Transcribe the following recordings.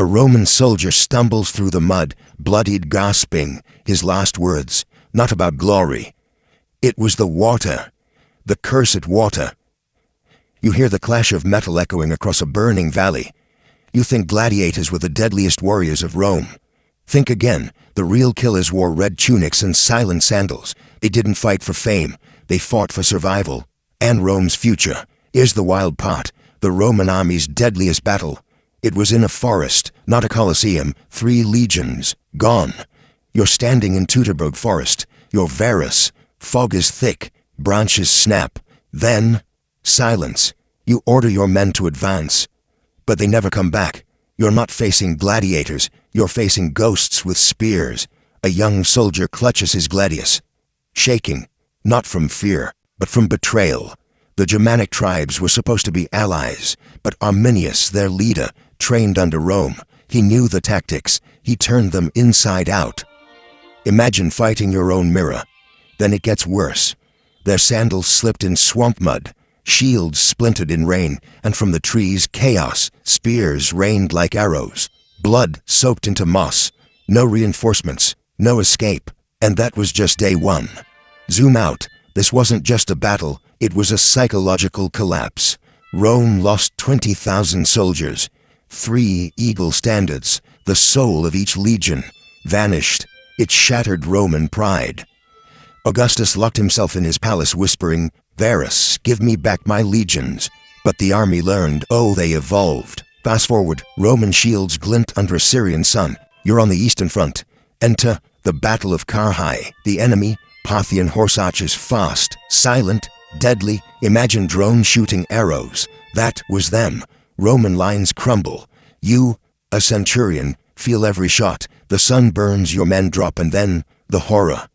A Roman soldier stumbles through the mud, bloodied, gasping, his last words, not about glory. It was the water, the cursed water. You hear the clash of metal echoing across a burning valley. You think gladiators were the deadliest warriors of Rome. Think again, the real killers wore red tunics and silent sandals. They didn't fight for fame, they fought for survival and Rome's future. Here's the wild part, the Roman army's deadliest battle. It was in a forest, not a colosseum, 3 legions, gone. You're standing in Teutoburg Forest, you're Varus, fog is thick, branches snap. Then, silence. You order your men to advance. But they never come back. You're not facing gladiators, you're facing ghosts with spears. A young soldier clutches his gladius, shaking, not from fear, but from betrayal. The Germanic tribes were supposed to be allies, but Arminius, their leader, trained under Rome. He knew the tactics, he turned them inside out. Imagine fighting your own mirror. Then it gets worse. Their sandals slipped in swamp mud, shields splintered in rain, and from the trees chaos, spears rained like arrows, blood soaked into moss, no reinforcements, no escape, and that was just day 1. Zoom out, this wasn't just a battle, it was a psychological collapse. Rome lost 20,000 soldiers, 3 eagle standards, the soul of each legion, vanished. It shattered Roman pride. Augustus locked himself in his palace whispering, "Varus, give me back my legions." But the army learned, oh, they evolved. Fast forward, Roman shields glint under a Syrian sun. You're on the eastern front. Enter the Battle of Carrhae. The enemy, Parthian horse archers, fast, silent, deadly. Imagine drones shooting arrows. That was them. Roman lines crumble. You, a centurion, feel every shot. The sun burns, your men drop, and then the horror.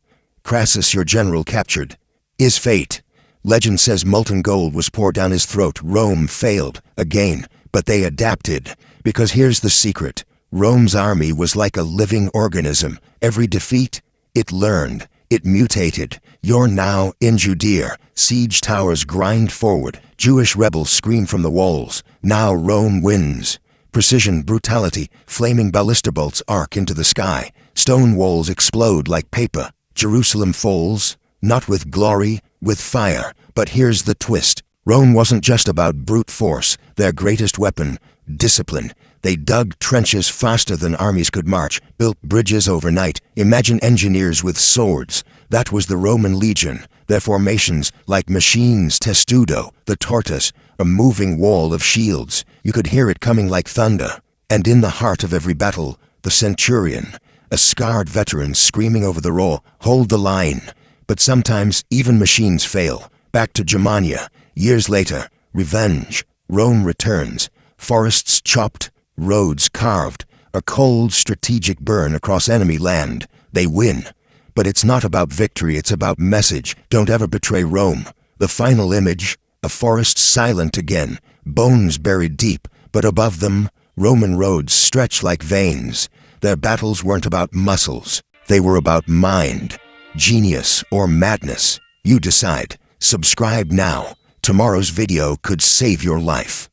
Crassus, your general, captured. His fate. Legend says molten gold was poured down his throat. Rome failed, again, but they adapted. Because here's the secret. Rome's army was like a living organism. Every defeat, it learned. It mutated. You're now in Judea. Siege towers grind forward. Jewish rebels scream from the walls. Now Rome wins. Precision, brutality, flaming ballista bolts arc into the sky. Stone walls explode like paper. Jerusalem falls, not with glory, with fire. But here's the twist. Rome wasn't just about brute force. Their greatest weapon, discipline. They dug trenches faster than armies could march, built bridges overnight. Imagine engineers with swords. That was the Roman legion. Their formations, like machines, testudo, the tortoise, a moving wall of shields. You could hear it coming like thunder. And in the heart of every battle, the centurion, a scarred veteran screaming over the roar, hold the line. But sometimes even machines fail. Back to Germania. Years later, revenge. Rome returns. Forests chopped, roads carved, a cold strategic burn across enemy land. They win. But it's not about victory, it's about message. Don't ever betray Rome. The final image, a forest silent again, bones buried deep, but above them, Roman roads stretch like veins. Their battles weren't about muscles, they were about mind. Genius or madness, you decide. Subscribe now. Tomorrow's video could save your life.